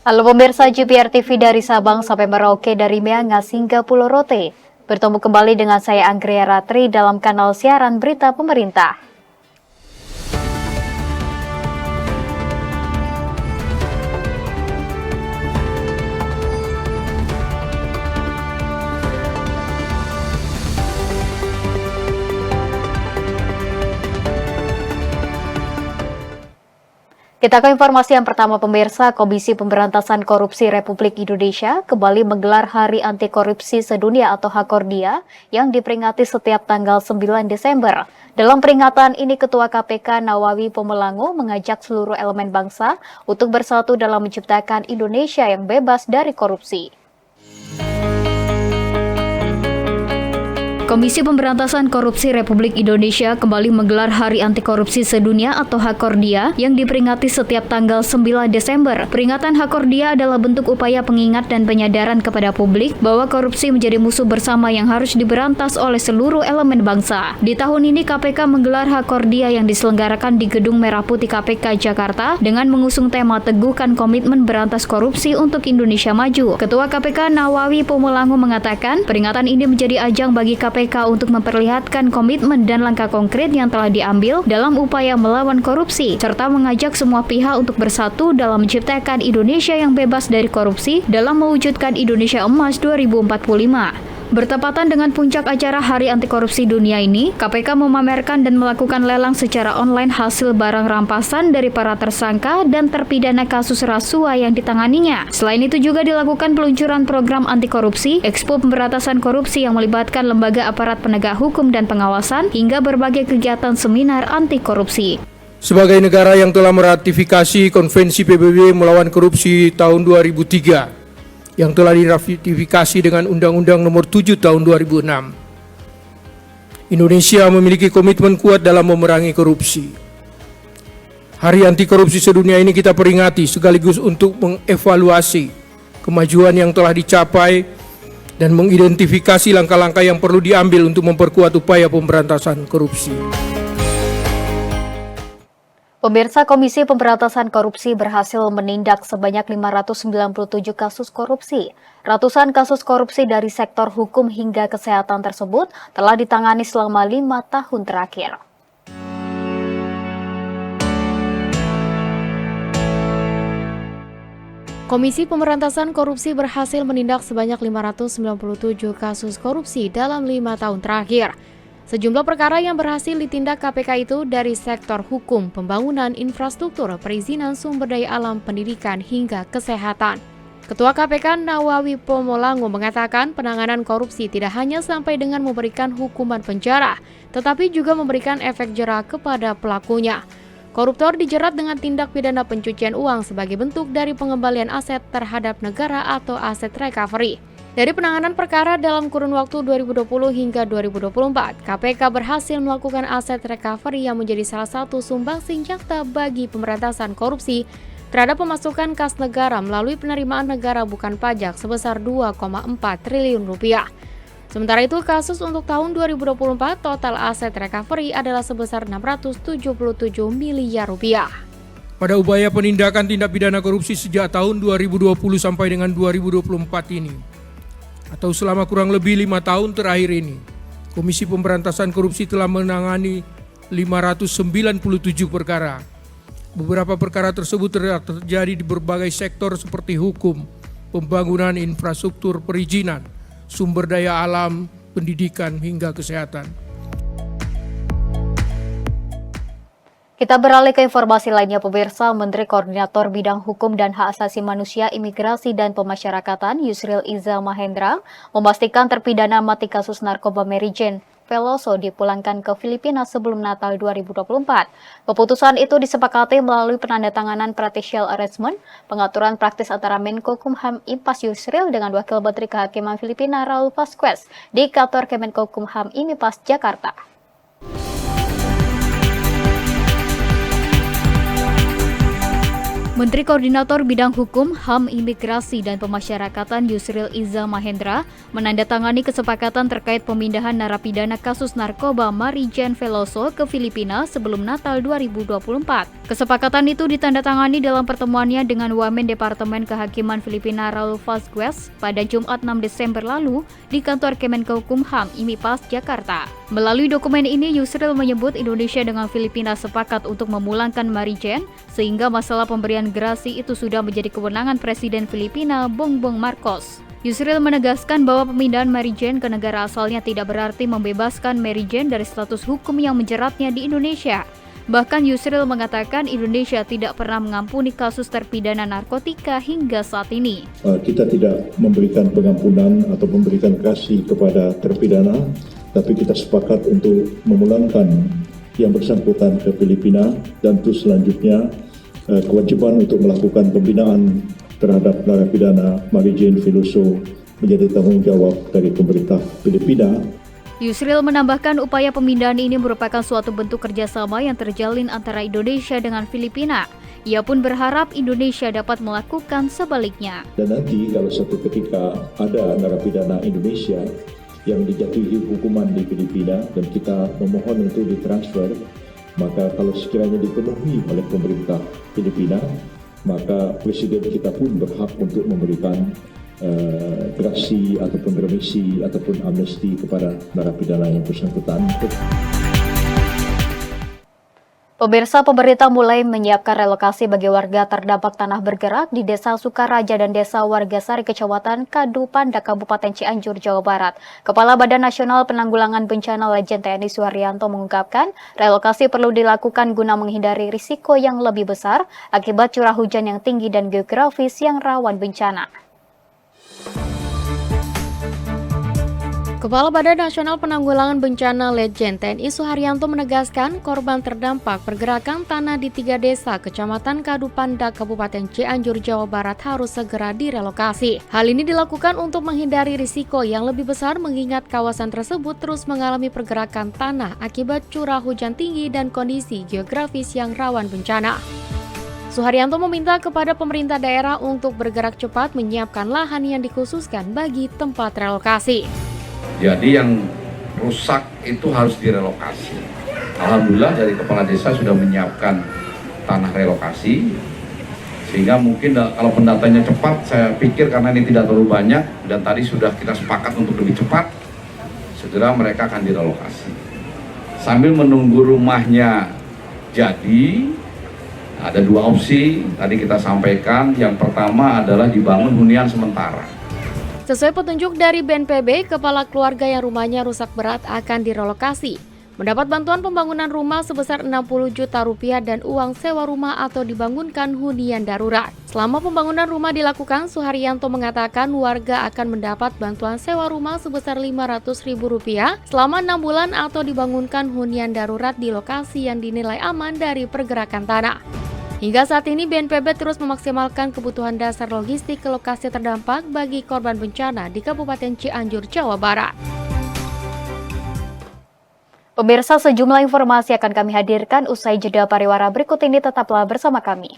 Halo pemirsa GPR TV dari Sabang sampai Merauke, dari Miangas hingga Pulau Rote. Bertemu kembali dengan saya Anggria Ratri dalam kanal siaran berita pemerintah. Kita ke informasi yang pertama pemirsa, Komisi Pemberantasan Korupsi Republik Indonesia kembali menggelar Hari Anti Korupsi Sedunia atau Hakordia yang diperingati setiap tanggal 9 Desember. Dalam peringatan ini, Ketua KPK Nawawi Pomelango mengajak seluruh elemen bangsa untuk bersatu dalam menciptakan Indonesia yang bebas dari korupsi. Komisi Pemberantasan Korupsi Republik Indonesia kembali menggelar Hari Anti Korupsi Sedunia atau Hakordia yang diperingati setiap tanggal 9 Desember. Peringatan Hakordia adalah bentuk upaya pengingat dan penyadaran kepada publik bahwa korupsi menjadi musuh bersama yang harus diberantas oleh seluruh elemen bangsa. Di tahun ini KPK menggelar Hakordia yang diselenggarakan di Gedung Merah Putih KPK Jakarta dengan mengusung tema Teguhkan Komitmen Berantas Korupsi untuk Indonesia Maju. Ketua KPK Nawawi Pomelango mengatakan peringatan ini menjadi ajang bagi KPK untuk memperlihatkan komitmen dan langkah konkret yang telah diambil dalam upaya melawan korupsi, serta mengajak semua pihak untuk bersatu dalam menciptakan Indonesia yang bebas dari korupsi dalam mewujudkan Indonesia Emas 2045. Bertepatan dengan puncak acara Hari Anti Korupsi Dunia ini, KPK memamerkan dan melakukan lelang secara online hasil barang rampasan dari para tersangka dan terpidana kasus rasuah yang ditanganinya. Selain itu juga dilakukan peluncuran program anti korupsi, Expo Pemberantasan Korupsi yang melibatkan lembaga aparat penegak hukum dan pengawasan, hingga berbagai kegiatan seminar anti korupsi. Sebagai negara yang telah meratifikasi Konvensi PBB melawan korupsi tahun 2003, yang telah diratifikasi dengan Undang-Undang Nomor 7 Tahun 2006. Indonesia memiliki komitmen kuat dalam memerangi korupsi. Hari Anti Korupsi Sedunia ini kita peringati sekaligus untuk mengevaluasi kemajuan yang telah dicapai dan mengidentifikasi langkah-langkah yang perlu diambil untuk memperkuat upaya pemberantasan korupsi. Pemirsa, Komisi Pemberantasan Korupsi berhasil menindak sebanyak 597 kasus korupsi. Ratusan kasus korupsi dari sektor hukum hingga kesehatan tersebut telah ditangani selama 5 tahun terakhir. Komisi Pemberantasan Korupsi berhasil menindak sebanyak 597 kasus korupsi dalam 5 tahun terakhir. Sejumlah perkara yang berhasil ditindak KPK itu dari sektor hukum, pembangunan, infrastruktur, perizinan, sumber daya alam, pendidikan, hingga kesehatan. Ketua KPK Nawawi Pomelango mengatakan penanganan korupsi tidak hanya sampai dengan memberikan hukuman penjara, tetapi juga memberikan efek jera kepada pelakunya. Koruptor dijerat dengan tindak pidana pencucian uang sebagai bentuk dari pengembalian aset terhadap negara atau aset recovery. Dari penanganan perkara dalam kurun waktu 2020 hingga 2024, KPK berhasil melakukan aset recovery yang menjadi salah satu sumbangsi nyata bagi pemberantasan korupsi terhadap pemasukan kas negara melalui penerimaan negara bukan pajak sebesar 2,4 triliun rupiah. Sementara itu, kasus untuk tahun 2024 total aset recovery adalah sebesar 677 miliar rupiah. Pada upaya penindakan tindak pidana korupsi sejak tahun 2020 sampai dengan 2024 ini, atau selama kurang lebih 5 tahun terakhir ini, Komisi Pemberantasan Korupsi telah menangani 597 perkara. Beberapa perkara tersebut terjadi di berbagai sektor seperti hukum, pembangunan, infrastruktur, perizinan, sumber daya alam, pendidikan, hingga kesehatan. Kita beralih ke informasi lainnya pemirsa. Menteri Koordinator Bidang Hukum dan Hak Asasi Manusia, Imigrasi dan Pemasyarakatan Yusril Iza Mahendra memastikan terpidana mati kasus narkoba Mary Jane Peloso dipulangkan ke Filipina sebelum Natal 2024. Keputusan itu disepakati melalui penandatanganan Practical Arrangement, pengaturan praktis antara Menko Kumham IMPAS Yusril dengan Wakil Menteri Kehakiman Filipina Raul Vasquez di kantor Kemenko Kumham IMPAS Jakarta. Menteri Koordinator Bidang Hukum, HAM, Imigrasi, dan Pemasyarakatan Yusril Iza Mahendra menandatangani kesepakatan terkait pemindahan narapidana kasus narkoba Marijen Veloso ke Filipina sebelum Natal 2024. Kesepakatan itu ditandatangani dalam pertemuannya dengan Wamen Departemen Kehakiman Filipina Raul Vasquez pada Jumat 6 Desember lalu di kantor Kemenkokumham IMIPAS, Jakarta. Melalui dokumen ini, Yusril menyebut Indonesia dengan Filipina sepakat untuk memulangkan Marijen, sehingga masalah pemberian gerasi itu sudah menjadi kewenangan Presiden Filipina Bongbong Marcos. Yusril menegaskan bahwa pemindahan Marijen ke negara asalnya tidak berarti membebaskan Marijen dari status hukum yang menjeratnya di Indonesia. Bahkan Yusril mengatakan Indonesia tidak pernah mengampuni kasus terpidana narkotika hingga saat ini. Kita tidak memberikan pengampunan atau memberikan kasih kepada terpidana, tapi kita sepakat untuk memulangkan yang bersangkutan ke Filipina, dan terus selanjutnya kewajiban untuk melakukan pembinaan terhadap narapidana Marijen Veloso menjadi tanggung jawab dari pemerintah Filipina. Yusril menambahkan upaya pemindahan ini merupakan suatu bentuk kerjasama yang terjalin antara Indonesia dengan Filipina. Ia pun berharap Indonesia dapat melakukan sebaliknya. Dan nanti kalau suatu ketika ada narapidana Indonesia yang dijatuhi hukuman di Filipina dan kita memohon untuk ditransfer, maka kalau sekiranya dipenuhi oleh pemerintah Filipina, maka Presiden kita pun berhak untuk memberikan gerasi ataupun remisi ataupun amnesti kepada narapidana yang bersangkutan. Pemirsa, pemerintah mulai menyiapkan relokasi bagi warga terdampak tanah bergerak di Desa Sukaraja dan Desa Wargasari, Kecamatan Kadupanda, Kabupaten Cianjur, Jawa Barat. Kepala Badan Nasional Penanggulangan Bencana Lejen TNI Suharyanto mengungkapkan, relokasi perlu dilakukan guna menghindari risiko yang lebih besar akibat curah hujan yang tinggi dan geografis yang rawan bencana. Kepala Badan Nasional Penanggulangan Bencana Lejen TNI Suharyanto menegaskan korban terdampak pergerakan tanah di 3 desa Kecamatan Kadupanda, Kabupaten Cianjur, Jawa Barat harus segera direlokasi. Hal ini dilakukan untuk menghindari risiko yang lebih besar mengingat kawasan tersebut terus mengalami pergerakan tanah akibat curah hujan tinggi dan kondisi geografis yang rawan bencana. Suharyanto meminta kepada pemerintah daerah untuk bergerak cepat menyiapkan lahan yang dikhususkan bagi tempat relokasi. Jadi yang rusak itu harus direlokasi. Alhamdulillah dari kepala desa sudah menyiapkan tanah relokasi, sehingga mungkin kalau pendatanya cepat, saya pikir karena ini tidak terlalu banyak dan tadi sudah kita sepakat untuk lebih cepat, segera mereka akan direlokasi. Sambil menunggu rumahnya jadi, ada 2 opsi tadi kita sampaikan. Yang pertama adalah dibangun hunian sementara. Sesuai petunjuk dari BNPB, kepala keluarga yang rumahnya rusak berat akan direlokasi, mendapat bantuan pembangunan rumah sebesar 60 juta rupiah dan uang sewa rumah atau dibangunkan hunian darurat. Selama pembangunan rumah dilakukan, Suharyanto mengatakan warga akan mendapat bantuan sewa rumah sebesar Rp500.000 selama 6 bulan atau dibangunkan hunian darurat di lokasi yang dinilai aman dari pergerakan tanah. Hingga saat ini BNPB terus memaksimalkan kebutuhan dasar logistik ke lokasi terdampak bagi korban bencana di Kabupaten Cianjur, Jawa Barat. Pemirsa, sejumlah informasi akan kami hadirkan usai jeda pariwara berikut ini, tetaplah bersama kami.